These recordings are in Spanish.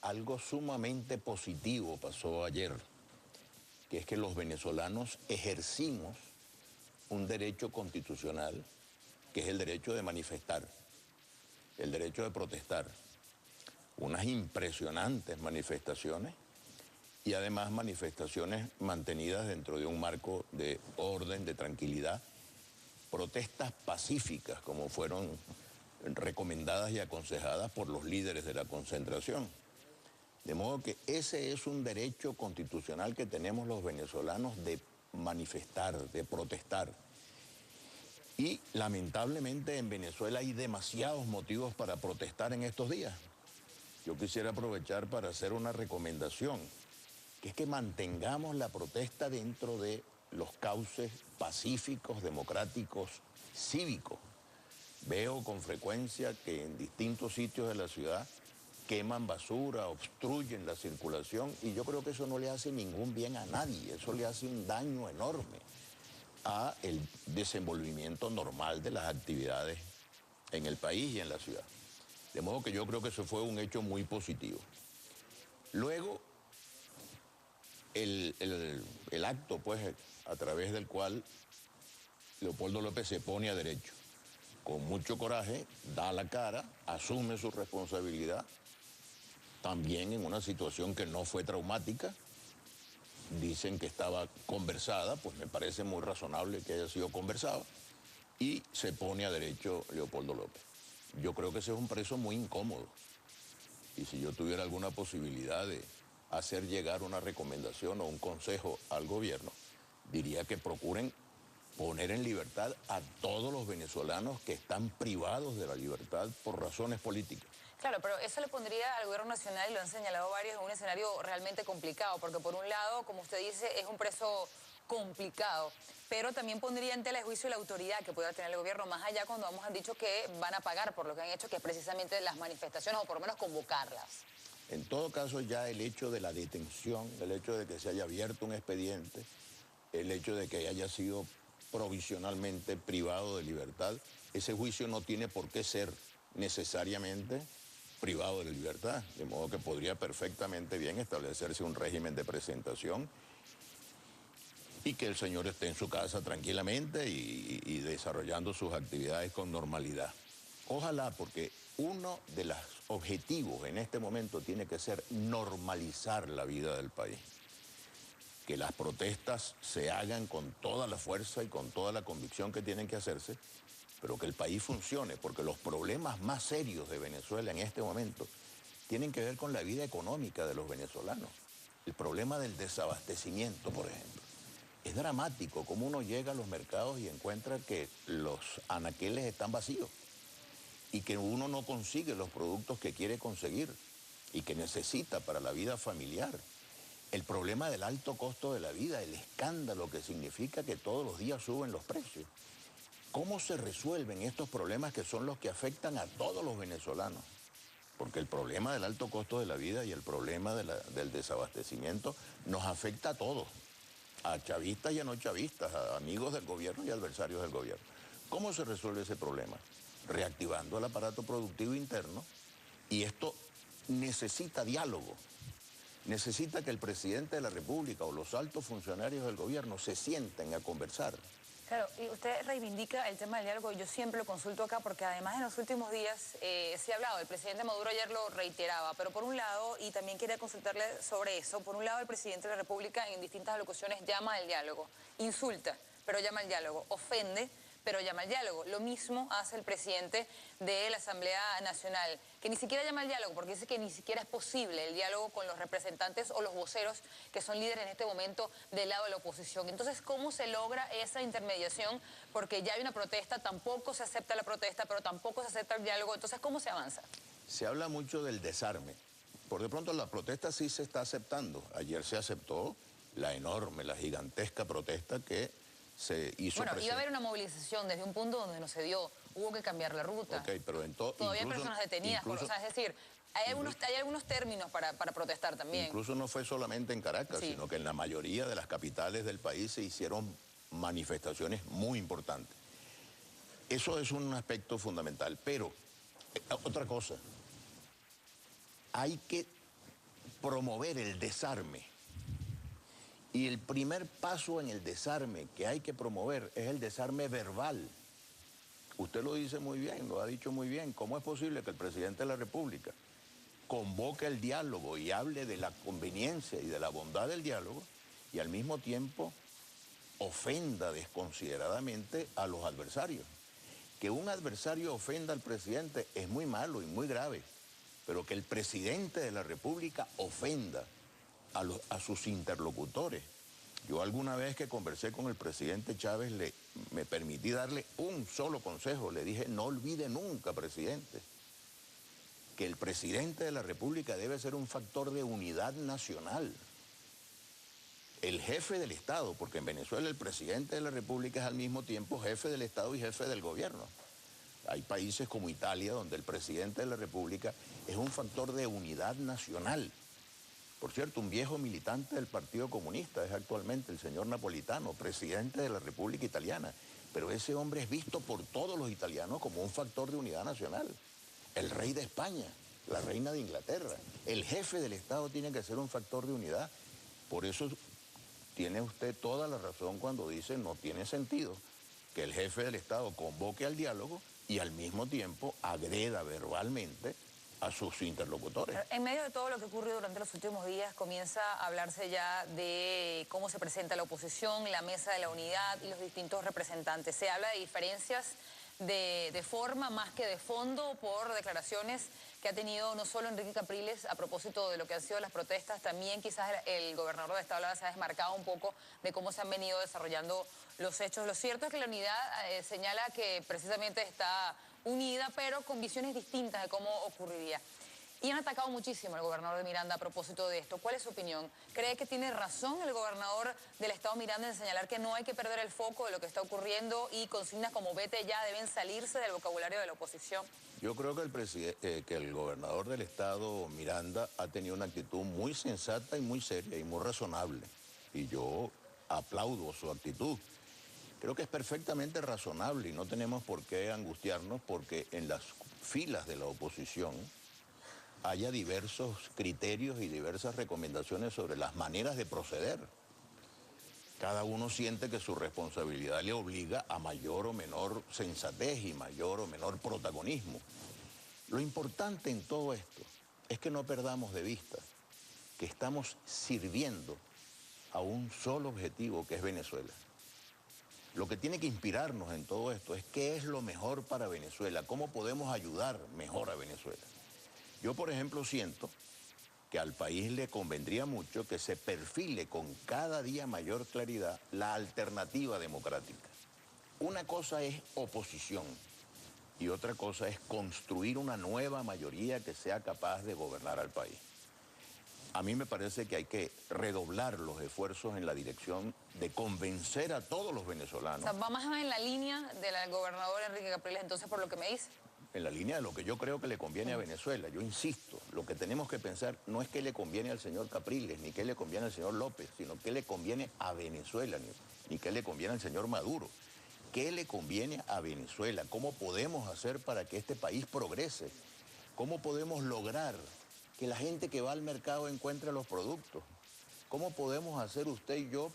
algo sumamente positivo pasó ayer, que es que los venezolanos ejercimos un derecho constitucional, que es el derecho de manifestar, el derecho de protestar. Unas impresionantes manifestaciones y además manifestaciones mantenidas dentro de un marco de orden, de tranquilidad, protestas pacíficas como fueron recomendadas y aconsejadas por los líderes de la concentración. De modo que ese es un derecho constitucional que tenemos los venezolanos de manifestar, de protestar. Y lamentablemente en Venezuela hay demasiados motivos para protestar en estos días. Yo quisiera aprovechar para hacer una recomendación, que es que mantengamos la protesta dentro de los cauces pacíficos, democráticos, cívicos. Veo con frecuencia que en distintos sitios de la ciudad queman basura, obstruyen la circulación y yo creo que eso no le hace ningún bien a nadie, eso le hace un daño enorme a el desenvolvimiento normal de las actividades en el país y en la ciudad. De modo que yo creo que eso fue un hecho muy positivo. Luego, el acto, pues, a través del cual Leopoldo López se pone a derecho. Con mucho coraje, da la cara, asume su responsabilidad, también en una situación que no fue traumática. Dicen que estaba conversada, pues me parece muy razonable que haya sido conversado, y se pone a derecho Leopoldo López. Yo creo que ese es un preso muy incómodo, y si yo tuviera alguna posibilidad de hacer llegar una recomendación o un consejo al gobierno, diría que procuren poner en libertad a todos los venezolanos que están privados de la libertad por razones políticas. Claro, pero eso le pondría al gobierno nacional, y lo han señalado varios, en un escenario realmente complicado, porque por un lado, como usted dice, es un preso complicado, pero también pondría en tela de juicio la autoridad que pueda tener el gobierno, más allá cuando han dicho que van a pagar por lo que han hecho, que es precisamente las manifestaciones, o por lo menos convocarlas. En todo caso, ya el hecho de la detención, el hecho de que se haya abierto un expediente, el hecho de que haya sido provisionalmente privado de libertad, ese juicio no tiene por qué ser necesariamente privado de la libertad, de modo que podría perfectamente bien establecerse un régimen de presentación y que el señor esté en su casa tranquilamente y desarrollando sus actividades con normalidad. Ojalá, porque uno de los objetivos en este momento tiene que ser normalizar la vida del país. Que las protestas se hagan con toda la fuerza y con toda la convicción que tienen que hacerse, pero que el país funcione, porque los problemas más serios de Venezuela en este momento tienen que ver con la vida económica de los venezolanos. El problema del desabastecimiento, por ejemplo. Es dramático cómo uno llega a los mercados y encuentra que los anaqueles están vacíos y que uno no consigue los productos que quiere conseguir y que necesita para la vida familiar. El problema del alto costo de la vida, el escándalo que significa que todos los días suben los precios. ¿Cómo se resuelven estos problemas que son los que afectan a todos los venezolanos? Porque el problema del alto costo de la vida y el problema del desabastecimiento nos afecta a todos, a chavistas y a no chavistas, a amigos del gobierno y adversarios del gobierno. ¿Cómo se resuelve ese problema? Reactivando el aparato productivo interno, y esto necesita diálogo. Necesita que el presidente de la República o los altos funcionarios del gobierno se sienten a conversar. Claro, y usted reivindica el tema del diálogo, yo siempre lo consulto acá porque además en los últimos días se ha hablado, el presidente Maduro ayer lo reiteraba, pero por un lado, y también quería consultarle sobre eso, por un lado el presidente de la República en distintas alocuciones llama al diálogo, insulta, pero llama al diálogo, ofende, pero llama al diálogo. Lo mismo hace el presidente de la Asamblea Nacional, que ni siquiera llama al diálogo, porque dice que ni siquiera es posible el diálogo con los representantes o los voceros que son líderes en este momento del lado de la oposición. Entonces, ¿cómo se logra esa intermediación? Porque ya hay una protesta, tampoco se acepta la protesta, pero tampoco se acepta el diálogo. Entonces, ¿cómo se avanza? Se habla mucho del desarme. Por de pronto la protesta sí se está aceptando. Ayer se aceptó la enorme, la gigantesca protesta que se hizo. Bueno, iba a haber una movilización desde un punto donde no se dio, hubo que cambiar la ruta. Ok, pero todavía hay personas detenidas, o sea, es decir, hay algunos términos para protestar también. Incluso no fue solamente en Caracas, sí, sino que en la mayoría de las capitales del país se hicieron manifestaciones muy importantes. Eso es un aspecto fundamental, pero otra cosa, hay que promover el desarme. Y el primer paso en el desarme que hay que promover es el desarme verbal. Usted lo dice muy bien, lo ha dicho muy bien. ¿Cómo es posible que el presidente de la República convoque el diálogo y hable de la conveniencia y de la bondad del diálogo y al mismo tiempo ofenda desconsideradamente a los adversarios? Que un adversario ofenda al presidente es muy malo y muy grave, pero que el presidente de la República ofenda a sus interlocutores. Yo alguna vez que conversé con el presidente Chávez me permití darle un solo consejo. Le dije, no olvide nunca, presidente, que el presidente de la República debe ser un factor de unidad nacional. El jefe del Estado, porque en Venezuela el presidente de la República es al mismo tiempo jefe del Estado y jefe del gobierno. Hay países como Italia donde el presidente de la República es un factor de unidad nacional. Por cierto, un viejo militante del Partido Comunista es actualmente el señor Napolitano, presidente de la República Italiana. Pero ese hombre es visto por todos los italianos como un factor de unidad nacional. El rey de España, la reina de Inglaterra, el jefe del Estado tiene que ser un factor de unidad. Por eso tiene usted toda la razón cuando dice no tiene sentido que el jefe del Estado convoque al diálogo y al mismo tiempo agreda verbalmente a sus interlocutores. En medio de todo lo que ocurrió durante los últimos días, comienza a hablarse ya de cómo se presenta la oposición, la mesa de la unidad y los distintos representantes. Se habla de diferencias de forma más que de fondo por declaraciones que ha tenido no solo Enrique Capriles a propósito de lo que han sido las protestas, también quizás el gobernador de Estado se ha desmarcado un poco de cómo se han venido desarrollando los hechos. Lo cierto es que la unidad señala que precisamente está unida, pero con visiones distintas de cómo ocurriría. Y han atacado muchísimo al gobernador de Miranda a propósito de esto. ¿Cuál es su opinión? ¿Cree que tiene razón el gobernador del estado Miranda en señalar que no hay que perder el foco de lo que está ocurriendo y consignas como vete ya deben salirse del vocabulario de la oposición? Yo creo que el gobernador del estado Miranda ha tenido una actitud muy sensata y muy seria y muy razonable. Y yo aplaudo su actitud. Creo que es perfectamente razonable y no tenemos por qué angustiarnos porque en las filas de la oposición haya diversos criterios y diversas recomendaciones sobre las maneras de proceder. Cada uno siente que su responsabilidad le obliga a mayor o menor sensatez y mayor o menor protagonismo. Lo importante en todo esto es que no perdamos de vista que estamos sirviendo a un solo objetivo, que es Venezuela. Lo que tiene que inspirarnos en todo esto es qué es lo mejor para Venezuela, cómo podemos ayudar mejor a Venezuela. Yo, por ejemplo, siento que al país le convendría mucho que se perfile con cada día mayor claridad la alternativa democrática. Una cosa es oposición y otra cosa es construir una nueva mayoría que sea capaz de gobernar al país. A mí me parece que hay que redoblar los esfuerzos en la dirección de convencer a todos los venezolanos. O sea, va más en la línea del gobernador Enrique Capriles, entonces, por lo que me dice. En la línea de lo que yo creo que le conviene a Venezuela. Yo insisto, lo que tenemos que pensar no es qué le conviene al señor Capriles, ni qué le conviene al señor López, sino qué le conviene a Venezuela, ni qué le conviene al señor Maduro. ¿Qué le conviene a Venezuela? ¿Cómo podemos hacer para que este país progrese? ¿Cómo podemos lograr que la gente que va al mercado encuentre los productos? ¿Cómo podemos hacer usted y yo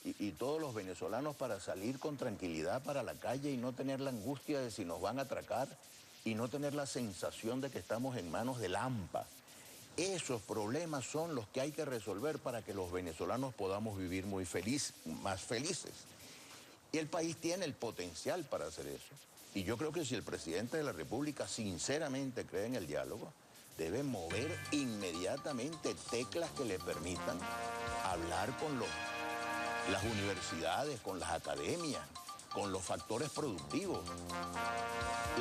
y todos los venezolanos para salir con tranquilidad para la calle y no tener la angustia de si nos van a atracar y no tener la sensación de que estamos en manos del AMPA? Esos problemas son los que hay que resolver para que los venezolanos podamos vivir más felices. Y el país tiene el potencial para hacer eso. Y yo creo que si el presidente de la República sinceramente cree en el diálogo, debe mover inmediatamente teclas que le permitan hablar con las universidades, con las academias, con los factores productivos.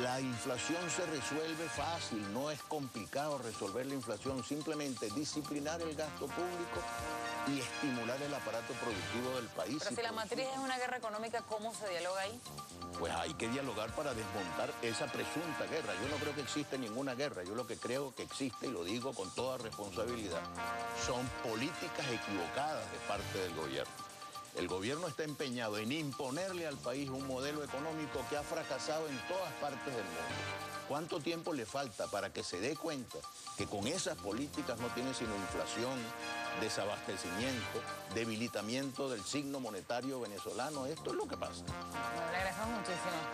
La inflación se resuelve fácil, no es complicado resolver la inflación, simplemente disciplinar el gasto público y estimular el aparato productivo del país. Pero si la matriz es una guerra económica, ¿cómo se dialoga ahí? Pues hay que dialogar para desmontar esa presunta guerra. Yo no creo que existe ninguna guerra. Yo lo que creo que existe, y lo digo con toda responsabilidad, son políticas equivocadas de parte del gobierno. El gobierno está empeñado en imponerle al país un modelo económico que ha fracasado en todas partes del mundo. ¿Cuánto tiempo le falta para que se dé cuenta que con esas políticas no tiene sino inflación, desabastecimiento, debilitamiento del signo monetario venezolano? Esto es lo que pasa. Le agradecemos muchísimo.